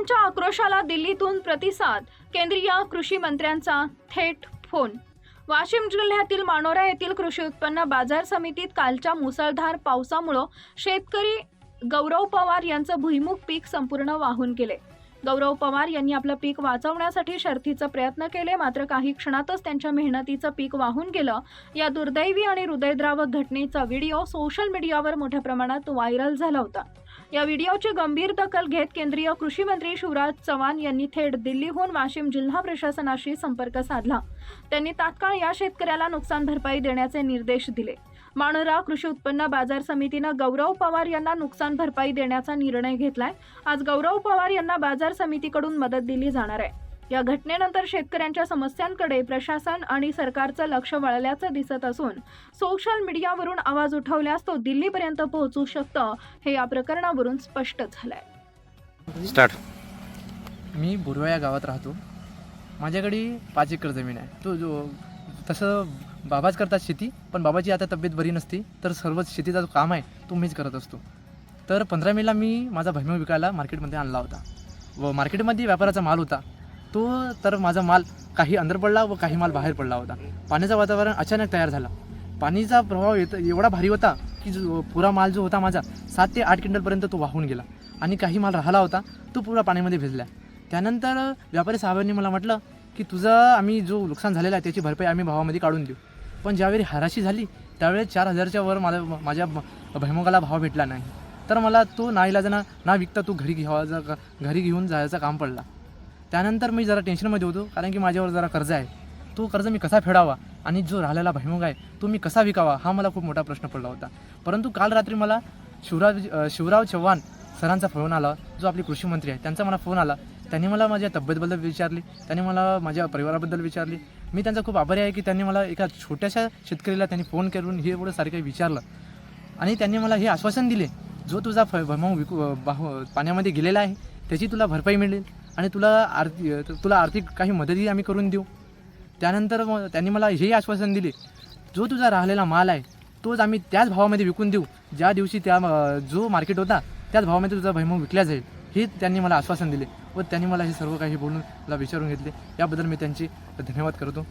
शेतकऱ्यांच्या आक्रोशाला दिल्लीतून प्रतिसाद, केंद्रीय कृषी मंत्र्यांचा थेट फोन। वाशिम जिल्ह्यातील मानोरा येथील कृषी उत्पन्न बाजार समितीत कालच्या मुसळधार पावसामुळे शेतकरी गौरव पवार यांचं भुईमुग पीक संपूर्ण वाहून गेले। गौरव पवार यांनी आपलं पीक वाचवण्यासाठी शर्थीचे प्रयत्न केले, मात्र काही क्षणातच त्यांच्या मेहनतीचं पीक वाहून गेलं। या दुर्दैवी आणि हृदयद्रावक घटनेचा व्हिडिओ सोशल मीडियावर मोठ्या प्रमाणात व्हायरल झाला होता। या व्हिडिओची गंभीर दखल घेत केंद्रीय कृषी मंत्री शिवराज चव्हाण यांनी थेट दिल्लीहून वाशिम जिल्हा प्रशासनाशी संपर्क साधला। त्यांनी तात्काळ या शेतकऱ्याला नुकसान भरपाई देण्याचे निर्देश दिले। मानोरा कृषी उत्पन्न बाजार समितीने गौरव पवार यांना नुकसान भरपाई देण्याचा निर्णय घेतलाय। आज गौरव पवार यांना बाजार समितीकडून मदत दिली जाणार आहे। या घटनेनंतर शेतकऱ्यांच्या समस्यांकडे प्रशासन आणि सरकारचं लक्ष वळल्याचं दिसत असून सोशल मीडियावरून आवाज उठवल्यास तो दिल्लीपर्यंत पोहोचू शकतो, हे या प्रकरणावरून स्पष्ट झालंय। स्टार्ट। मी बोरवा या गावात राहतो। माझ्याकडे 5 एकर जमीन आहे। तो तसं बाबाच करतात शेती, पण बाबाची आता तब्येत बरी नसती, तर सर्व शेतीचा जो काम आहे तो मीच करत असतो। तर 15 मेला मी माझा भुईमूग विकायला मार्केटमध्ये आणला होता व मार्केटमध्ये व्यापाराचा माल होता तो, तर माझा माल काही अंदर पडला व काही माल बाहेर पडला होता। पाण्याचं वातावरण अचानक तयार झाला। पाणीचा प्रभाव एवढा भारी होता की जो पुरा माल जो होता माझा 7 ते 8 क्विंटलपर्यंत तो वाहून गेला आणि काही माल राहिला होता तो पुरा पाण्यामध्ये भिजला। त्यानंतर व्यापारी साहेबांनी मला म्हटलं की तुझं आम्ही जो नुकसान झालेला आहे त्याची भरपाई आम्ही भावामध्ये काढून देऊ। पण ज्यावेळी हराशी झाली त्यावेळेस 4000च्या वर माझ्या भुईमुगाला भाव भेटला नाही, तर मला तो नाईलाजानं ना विकता तो घरी घेऊन जायचा काम पडला। त्यानंतर मी जरा टेन्शनमध्ये होतो, कारण की माझ्यावर जरा कर्ज आहे। तो कर्ज मी कसा फेडावा आणि जो राहिलेला भुईमुग आहे तो मी कसा विकावा हा मला खूप मोठा प्रश्न पडला होता। परंतु काल रात्री मला शिवराज चव्हाण सरांचा फोन आला, जो आपले कृषी मंत्री आहे त्यांचा मला फोन आला। त्यांनी मला माझ्या तब्येतबद्दल विचारली, त्यांनी मला माझ्या परिवाराबद्दल विचारली। मी त्यांचा खूप आभारी आहे की त्यांनी मला एका छोट्याशा शेतकरीला त्यांनी फोन करून हे एवढं सारं काही विचारलं आणि त्यांनी मला हे आश्वासन दिले, जो तुझा भुईमुग पाण्यामध्ये गेलेला आहे त्याची तुला भरपाई मिळेल आणि तुला आर्थिक काही मदतही आम्ही करून देऊ। त्यानंतर त्यांनी मला हेही आश्वासन दिले, जो तुझा राहिलेला माल आहे तोच आम्ही त्याच भावामध्ये विकून देऊ, ज्या दिवशी जो मार्केट होता त्याच भावामध्ये तुझा भुईमुग विकला जाईल, हे त्यांनी मला आश्वासन दिले व त्यांनी मला हे सर्व काही बोलून मला विचारून घेतले। याबद्दल मी त्यांचे धन्यवाद करतो।